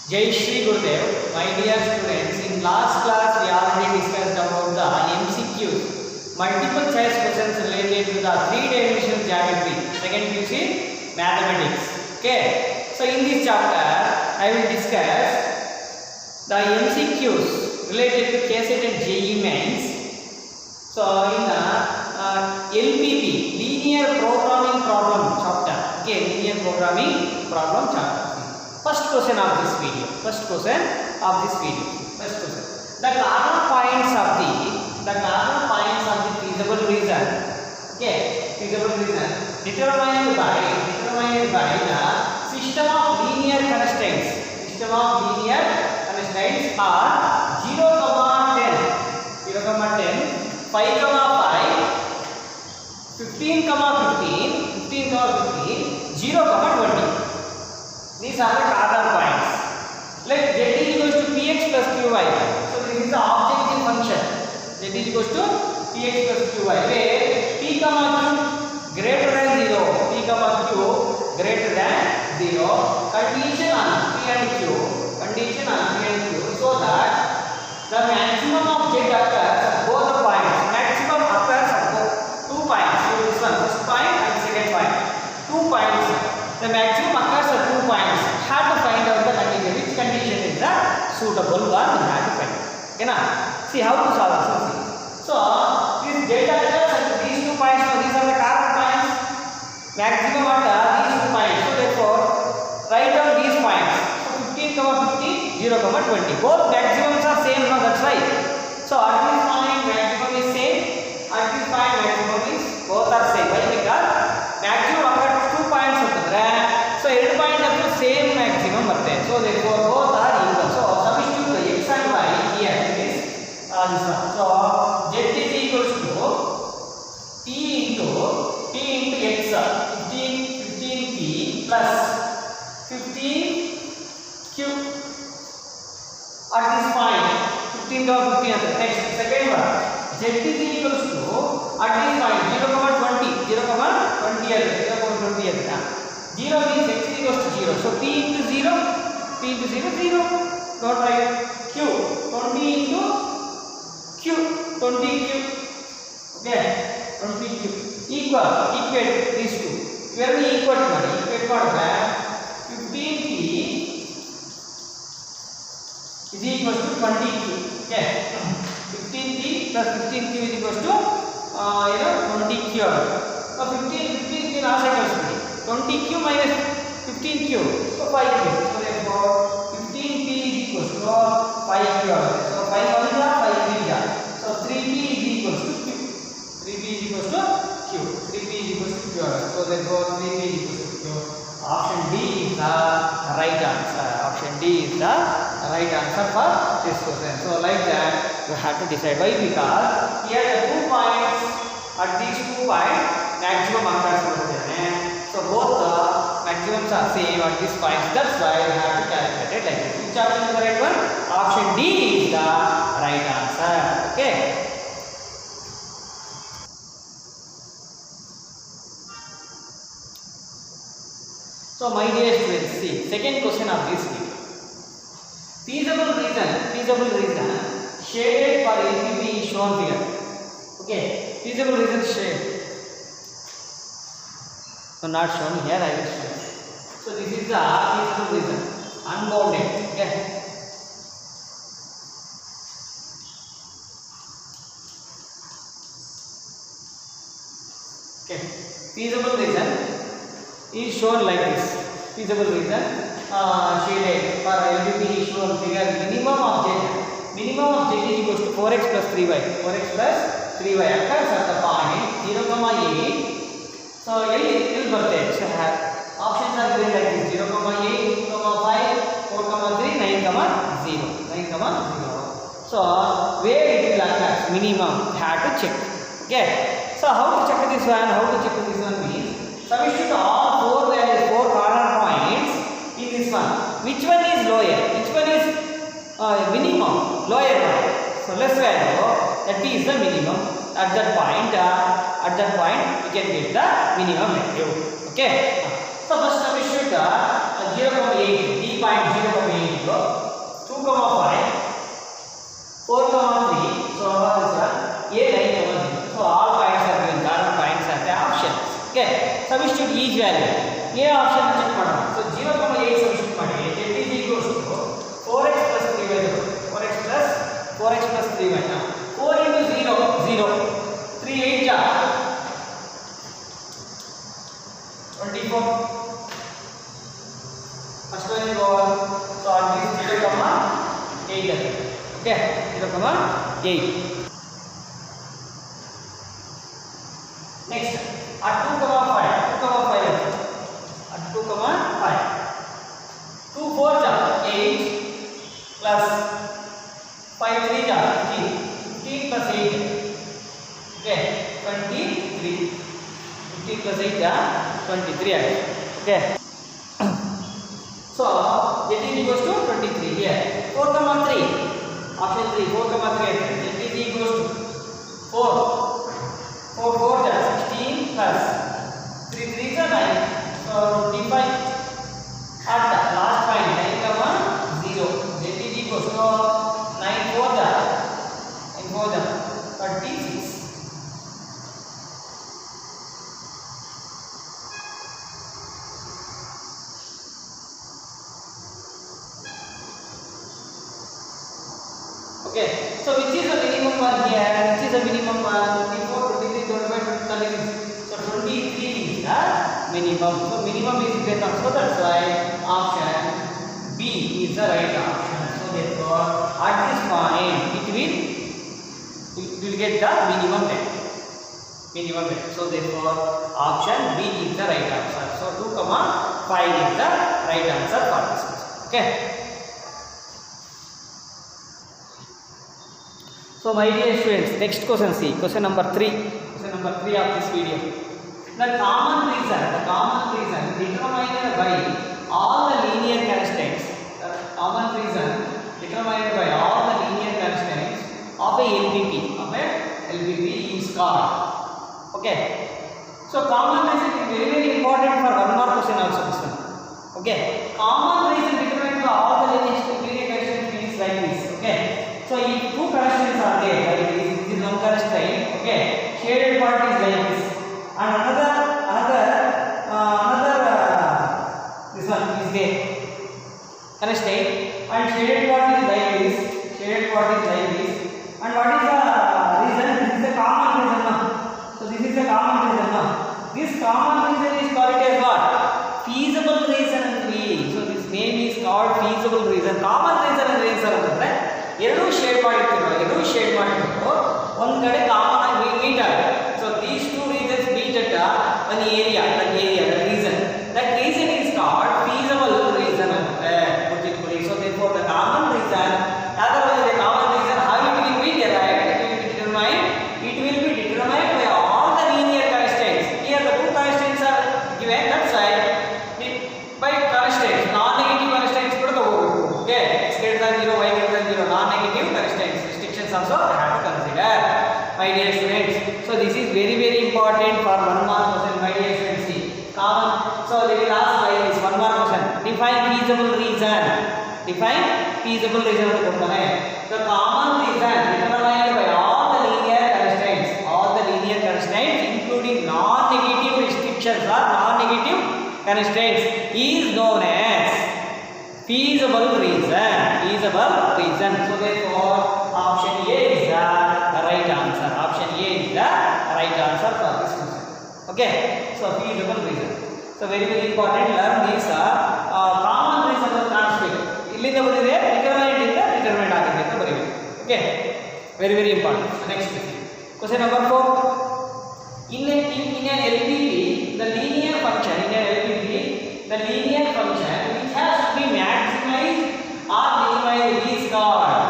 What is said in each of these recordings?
Jai Shri Gurudev, my dear students, in last class we already discussed about the MCQs, multiple choice questions related to the three-dimensional geometry, second QC mathematics. Okay, so in this chapter I will discuss the MCQs related to KCET and JEE mains. So in the LPP, linear programming problem chapter. Okay, linear programming problem chapter. First question of this video. The cardinal points of the feasible region. Okay, feasible region determined by the system of linear constraints. Are 0, 10, 5, 5, 15, 0, 20. These are the cardinal points. Let z is equals to px plus qy. So this is the objective function. Z is equals to px plus qy, where p, q greater than 0. Greater than 0. Condition on p and q. So that the maximum of z occurs at both the points. Maximum occurs at both 2 points. So this one, first point and second point. 2 points. The maximum occurs at 2 points. Have to find out the condition. Which condition is the suitable one? We have to find. Okay, now see how to solve this. So this z occurs at these 2 points. So these are the cardinal points. Maximum at these 2 points. So therefore, write down these points. So 15, 50, 0, 20. Both maximums are same. No, that's right. So at this point, maximum is same. At this point, maximum is both are same. Why? Because maximum occurs 2 points. So 8 points have the same maximum. So therefore both are equal. So substitute the x and y here in this one. So z is equals to t into x, 15p plus 15q at this point. 15 or 15 at the next second one. Z is equals to at this point 0, 20 at the 0 means x is equals to 0. So p into 0, 0. Don't write q. 20 into q. Okay, 20q. Equate these two. Where we equate 15p is equals to 20q. Okay, 15p plus 15q is equals to 20q. So 15q last cycle. 20q minus 15q, so 5q. So therefore 15p is equals to 5q. So 5 1 is 5 3 is. So 3p is equals to q. 3p is equals to q. So therefore 3p is equals to q. Option D is the right answer. For this question. So like that you have to decide. Why? Because here the 2 points, at these 2 points maximum occurs. So both the maximums are same at this point. That's why we have to calculate it like this. Which option is the right one? Option D is the right answer. Okay. So my dear students, see second question of this video. Feasible region shaded for LPP is shown here. Okay. Feasible region shade. So not shown here, I will show. So this is the feasible region, unbounded. Okay. Feasible region is shown like this. Feasible region shaded for LPP is shown figure. Minimum of z is equals to 4x plus 3y. 4x plus 3y occurs at the point 0, 8. So L birthday. So options are given like this: 0, 8, 2, 5, 4, 3, 9, 0. So where it will occur minimum, have to check. Okay. So how to check this one? Means substitute all 4 values, 4 corner points in this one. Which one is lower? Which one is minimum? Lower one. So less value, that is the minimum. At that point, you can get the minimum value. Okay. So first substitute 0,8, d point 0,8. substitute each value. ये option check ಮಾಡೋಣ. So 0,8 substitute ಮಾಡಿ. z is equals to 4x plus 3y. 4x plus 3y. 4 into 0, 0. 3 8 ja 24. First one is over. So at least 0,8. Okay, 0,8. Next, at 2,5. At 2,5. 2 4 ja 8 plus 5 3 ja 15. 15 plus 8. Okay, 23. 15 plus 8 ja 23. Okay. So z is equals to 23 here. 4,3. Option 3. 4,3. Z is equals to 4. 4 4 ja 16 plus 3 3 is 9. So 25. At the last point 9,0. Z is equals to 9 4 ja 36. Okay, so which is the minimum one here? Which is the minimum one? 24, 23 divided by 36. So 23 is the minimum. So minimum is greater. So that's why option B is the right option. So therefore, at this point, it will get the minimum value. So therefore, option B is the right answer. So 2,5 is the right answer for this question. Okay. So my dear students, next question see, question number 3 of this video. The common reason determined by all the linear constraints. The common reason determined by all the linear constraints of a LPP is called. Okay. So common reason is very very important for one more question also this one. Okay. Common reason determined by all the linear constraints is like this. Okay. So if two constraints are there, like this is one constraint, okay, shaded part is like this, and another this one is there, constraint, and shaded part is like this, and what is the reason? This is the common reason now. So this is the common reason now. This common reason is called as what? Feasible reason and so this name is called feasible reason. Common reason and reason ಅಂದ್ರೆ ಎರಡು shade ಮಾಡಿರ್ತೀರೋ ಒಂದು ಕಡೆ common ಆಗಿ meet ಆಗುತ್ತೆ. So these two reasons meet at one area that reason is called feasible reason ಅಂತ ಗೊತ್ತಿಟ್ಕೊಳ್ಳಿ. So therefore the common reason ಯಾವ್ದಾದ್ರು common reason how it will be derived? It will be determined by all the linear constraints. Here the two constraints are given, that's why by constraints non-negative constraints ಕೂಡ ತಗೋಬೇಕು. Okay, x greater than 0, y greater than 0, non-negative constraints, restrictions also have to consider, my dear students. So this is very very important for one mark question, my dear students. See common. So they will ask by this one mark question, define feasible reason ಅಂತ ಕೊಡ್ತಾನೆ. The common reason determined by all the linear constraints including non-negative restrictions or non-negative constraints is known as feasible reason. So therefore option A is the right answer. For this question. Okay, so feasible reason. So very very important, learn this common reason of conflict. ಇಲ್ಲಿಂದ ಬಂದಿದೆ determinant ಆಗಿದೆ ಅಂತ ಬರೀಬೇಕು. Okay, very very important. Next question number 4. In an LPP, the linear function which has to be maximized or minimized is called.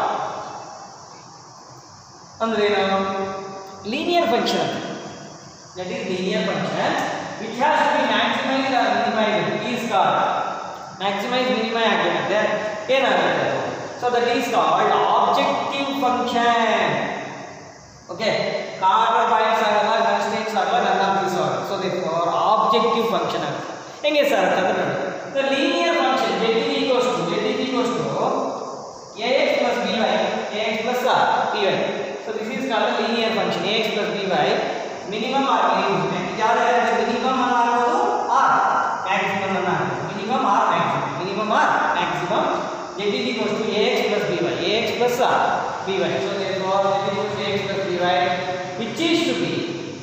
ಅಂದ್ರೆ ಏನು? linear function, that is linear function which has to be maximized or minimized is called. maximize minimize ಆಗಿರುತ್ತೆ ಏನಾಗುತ್ತೆ? So that is called objective function. Okay, carbon points ಆಗಲ್ಲ, constants ಆಗಲ್ಲ, none of this are. So therefore objective function ಆಗುತ್ತೆ. ಹೆಂಗೆ sir ಅಂತಂದ್ರೆ ನೋಡಿ, the linear function z is equals to ax plus by. So this is called the linear function ax plus by. minimum or minimum ಯಾವ್ದು minimum ಅನ್ನು ಹಾಕೋದು z is equals to ax plus by, ax plus by. So therefore z is equals to ax plus by, which is to be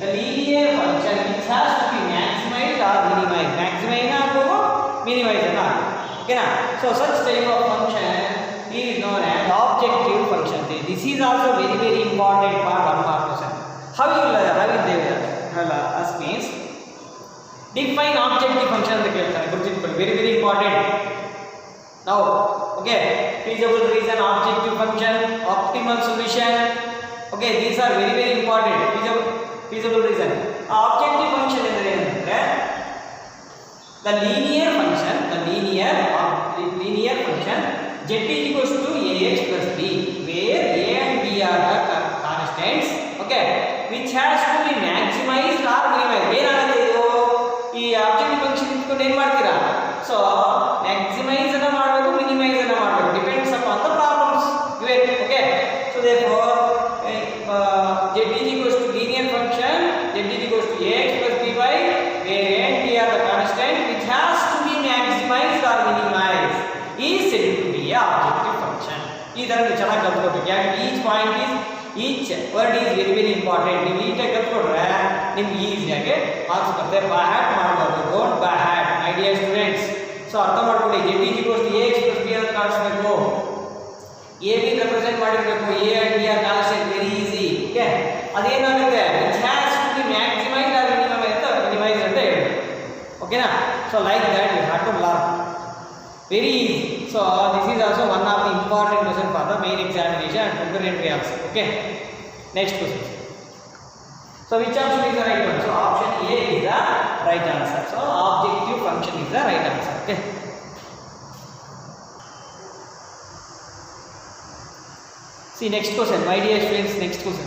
the linear function which has to be maximized or minimized. Maximize or minimize. Okay na? So such type of function is known as objective function. This is also very very important for 1 mark question. How they will ask means define objective function ಅಂತ ಕೇಳ್ತಾರೆ, ಗುರುತಿಟ್ಕೊಳ್ಳಿ, very very important. Now okay, feasible reason, objective function, optimal solution. Okay, these are very very important. Feasible reason. Objective function ಎಂದರೆ ಏನಂದ್ರೆ the linear function z is equals to ax plus b, where a and b are the constants, okay, which has to be maximized or minimized. ಏನಾಗುತ್ತೆ ಇದು, ಈ objective function ಇಟ್ಕೊಂಡು ಏನು ಮಾಡ್ತೀರಾ, so maximise ಅನ್ನು ಮಾಡಬೇಕು, ಮಿನಿಮೈಸ್ ಅನ್ನು ಮಾಡಬೇಕು, depends upon the problems given. Okay, so therefore z is equals to linear function, z is equals to ax plus by, where a and b are the constant which has to be maximized or minimized is said to be a objective function. ಇದನ್ನು ಚೆನ್ನಾಗಿ ಕಲ್ತ್ಕೋಬೇಕು. ಯಾಕಂದ್ರೆ each word is very very important. ನೀವು ನೀಟಾಗಿ ಕಲ್ತ್ಕೊಂಡ್ರೆ ನಿಮ್ಗೆ ಈಸಿಯಾಗಿ marks ಬರುತ್ತೆ. By hat ಮಾಡಬಾರ್ದು, don't by hat my dear students. So ಅರ್ಥ ಮಾಡ್ಕೊಳ್ಳಿ, z is equals to ax plus b ಅಂತ ಕಾಣಿಸ್ಬೇಕು, a b ರೆಪ್ರೆಸೆಂಟ್ ಮಾಡಿರಬೇಕು, a and b are constant, very easy. Okay, ಅದೇನಾಗುತ್ತೆ, which has to be maximized or minimized ಅಂತ ಹೇಳಬೇಕು. ಓಕೆನಾ? So like that you have to learn, very easy. So this is also one of the important question for the main examination and preparatory also. Okay, next question. So which option is the right one? So option A is the right answer. So objective function is the right answer. Okay, see next question, my dear students. Next question.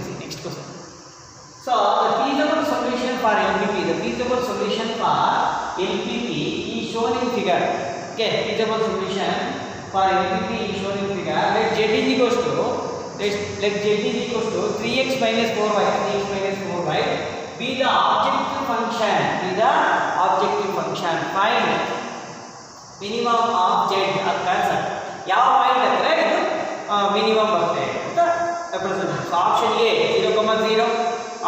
So the feasible solution for LPP, is shown in figure. Okay, feasible solution for LPP is shown in figure. Let z is equals to 3x minus 4y, be the objective function. Find minimum of z at constant. ಯಾವ point ಅಂದ್ರೆ ಇದು minimum ಬರುತ್ತೆ ಅಂತ represent. So option A 0,0,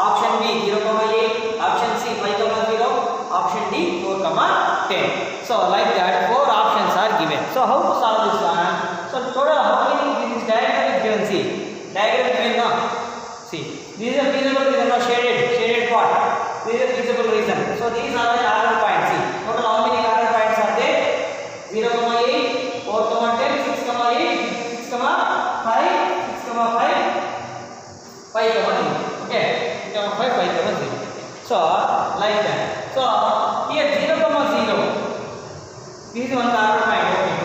option B 0,8, option C 5,0, option D 4,10. So like that 4 options are given. So how to solve this one? So total how many this diagram is given? See, diagram given now. See, this is a feasible reason, now shaded part. This is a feasible reason. So these are the corner points. See, total how many corner points are there? 0,8, 4,10, 6,8, 6,5, 5,0. Okay, 6,5, 5,0. So like that. So here 0,0. This is one corner point. Okay.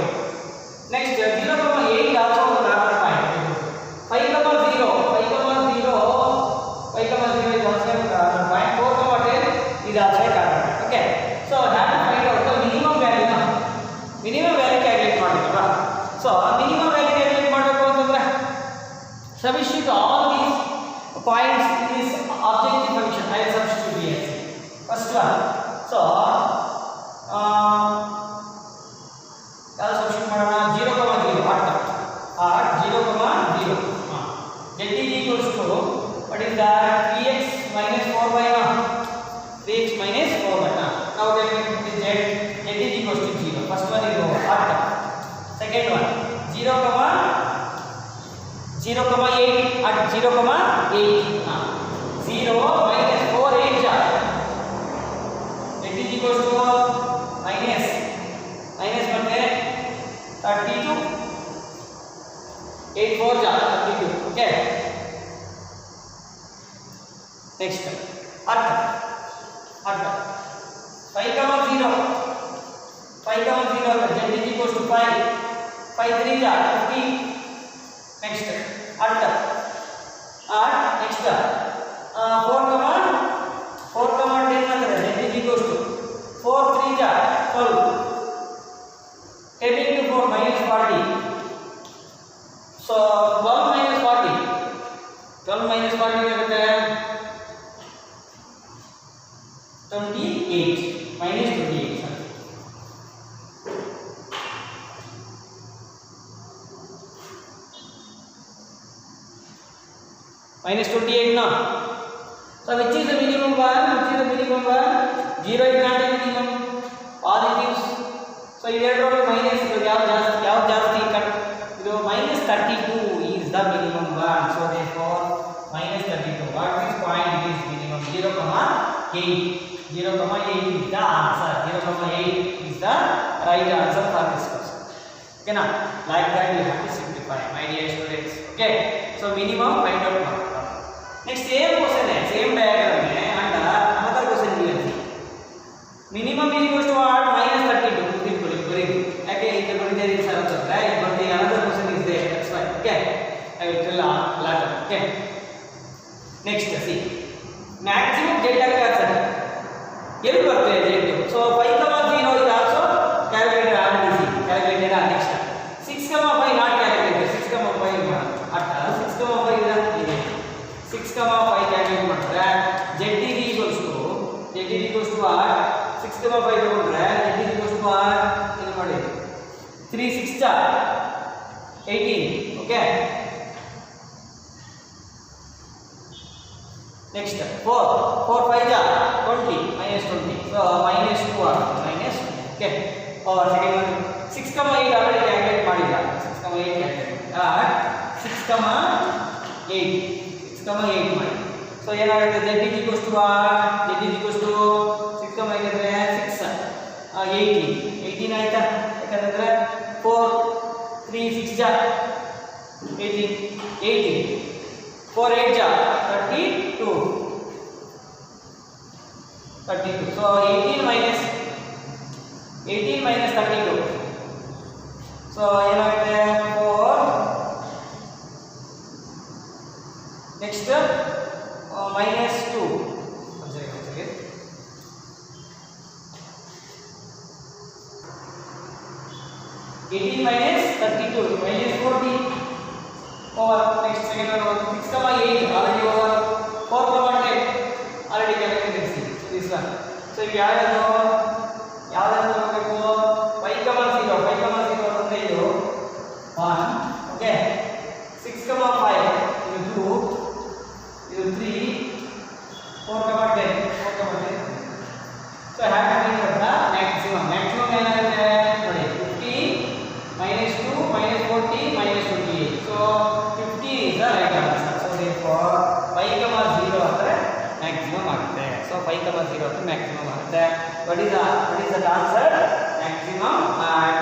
Next 0,8 also one corner point. 5,0 is also a corner point. 4,10 is also a corner point. Okay. So have to find out the minimum value. Minimum value calculate ಮಾಡಬೇಕಲ್ಲ. So minimum value calculate ಮಾಡಬೇಕು ಅಂತಂದ್ರೆ substitute all these points in this objective function. I will substitute here. First one. So substitute ಮಾಡೋಣ 0,0 at 0,0. Z is equals to what is that? 3x minus 4y. 3x minus 4y. Now let me put the z is equals to 0. First one is over. At second one 0,8 at 0,8. 0 minus 4 8 z is equals to minus ಬಂದ್ರೆ 32, 8 4 32. Okay, next at 5,0 z is equals to 5, 5 3 15. Next at next 4,10 ಅಂದರೆ z is equals to 4 3 12. 10 into 4 minus 40. So 12 minus 40 ಆಗುತ್ತೆ 28 minus 28. minus 28 now. So which is the minimum one? Which is the minimum one? 0 is not a minimum. Positives. So you get minus minus 32 is the minimum one. So therefore minus 32. What is point? It is minimum 0,8. 0,8 is the answer. 0,8 is the right answer for this question. Okay now, like that you have to simplify, my dear students. Okay. So minimum find out now. Next same question है, same diagram है, and another question given. Minimum is equal to what? Minus 32. Good. Okay, it is going to be right, but the another question is there. That's why. Okay, I will tell later. Okay. Next, see. Maximum z actor. Here birthday z. So 5,0 is also calculated on this. Calculated on next. 6,5 not calculated. 6,5 not. 6,5 is not. 6,5 calculate ಮಾಡಿದ್ರೆ z is equals to what? 6,5 ತಗೊಂಡ್ರೆ z is equals to what? ಏನು ಮಾಡಿ 3 6 18. Okay. Next 4 5 20 minus 20. So minus 2 or minus. Okay. Or second one 6,8 already calculate ಮಾಡಿಲ್ಲ. 6,8 calculate. 6,8 ಮಾಡಿ. So ಏನಾಗುತ್ತೆ z is equals to what? Z is equals to 6,8 ಅಂದ್ರೆ 6 18 ಆಯ್ತಾ? ಯಾಕಂದ್ರೆ 4 3 6 18 4 8 32. So 18 minus 32. So ಏನಾಗುತ್ತೆ 4 next minus 2. One second. 18 minus 32 minus 40 over next second one 6,8 already over 4,10 already calculated. See this one. So if you add ಯಾವ್ದಾದ್ರು ತಗೋಬೇಕು 5,0 ಅಂದ್ರೆ ಇದು 1. Okay. 6,5 ಇದು 2 ಇದು 3 4,10. So have to think of the maximum ಏನಾಗುತ್ತೆ ನೋಡಿ 50 minus 2 minus 40 minus 28. So 50 is the right answer. So therefore 5,0 ಅಂದ್ರೆ maximum ಆಗುತ್ತೆ. So 5,0 ಅಂದ್ರೆ maximum ಆಗುತ್ತೆ. What is the answer? Maximum at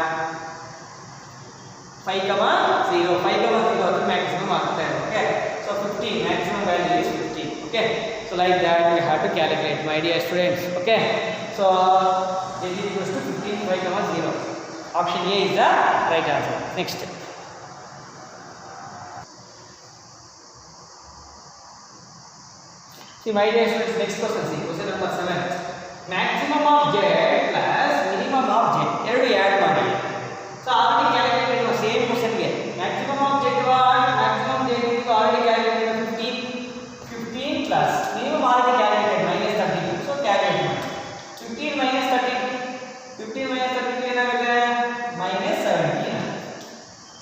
5,0 ಅಂದ್ರೆ maximum ಆಗುತ್ತೆ. Okay. So 15 maximum value is 15. Okay. So like that we have to calculate, my dear students. Okay. So z is equals to 15 5,0. Option A is the right answer. Next. See my dear students, next question. See question number 7. Maximum of z plus minimum of z. ಎರಡು add ಮಾಡಿ. So already calculated the same question ಗೆ. Maximum of z what? Maximum z is already calculated 15 plus minimum already calculated minus 32. So calculate 15 minus 32 ಏನಾಗುತ್ತೆ minus 17.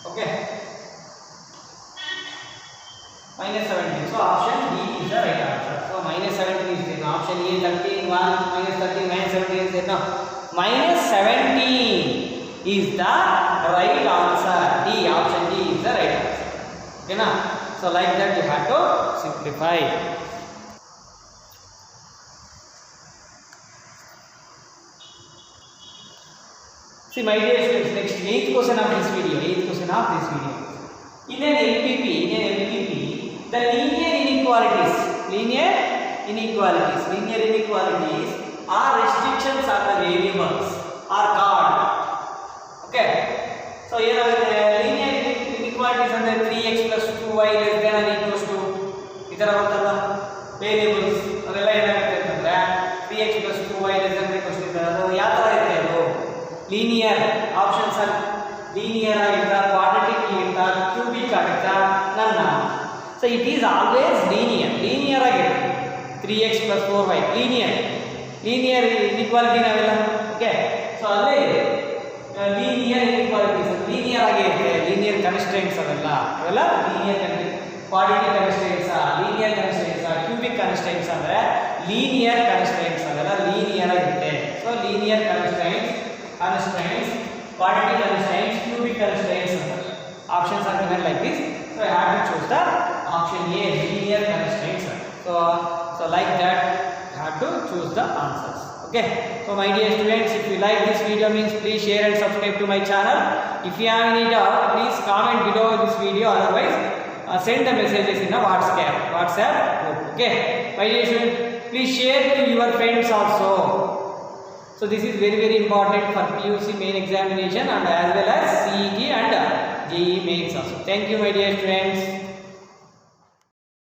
Okay. Minus 17. So option D is the right answer. So minus 17 is there. Option A 13 1 minus 13 minus 17 is there. No. Minus 17 is the right answer. D, option D is the right answer. Okay na? So like that you have to simplify. See my dear students, next 8th question of this video. In an LPP, the linear inequalities are restrictions on the variables are called. Okay. So ಏನಾಗುತ್ತೆ linear inequalities ಅಂದ್ರೆ 3x plus 2y less than or equals to ಈ ತರ ಬರ್ತಲ್ಲ variables ಅದೆಲ್ಲ ಏನಾಗುತ್ತೆ ಅಂತಂದ್ರೆ 3x plus 2y less than or equals to ಅದು ಯಾವ ತರ ಇರುತ್ತೆ ಅದು linear options are linear ಆಗಿರುತ್ತಾ quadratic ಇರುತ್ತಾ cubic ಆಗಿರುತ್ತಾ ನನ್ನ so it is always linear ಆಗಿರುತ್ತೆ 3x plus 4y linear inequality ನಾವೆಲ್ಲ okay so ಅಲ್ಲೇ ಇದೆ linear inequalities linear ಆಗಿರುತ್ತೆ linear constraints ಅವೆಲ್ಲ linear quantity constraints, linear constraints, cubic constraints ಅಂದ್ರೆ linear constraints ಅವೆಲ್ಲ linear ಆಗಿರುತ್ತೆ. So linear constraints, quantity constraints, cubic constraints. Options are given like this. So I have to choose the option A, linear constraints. So like that I have to choose the answers. Okay, so my dear students, if you like this video means please share and subscribe to my channel. If you have any doubt, please comment below this video. Otherwise send the messages in a WhatsApp group. Okay, my dear students, please share to your friends also. So this is very important for PUC main examination and as well as CET and JEE mains also. Thank you my dear students.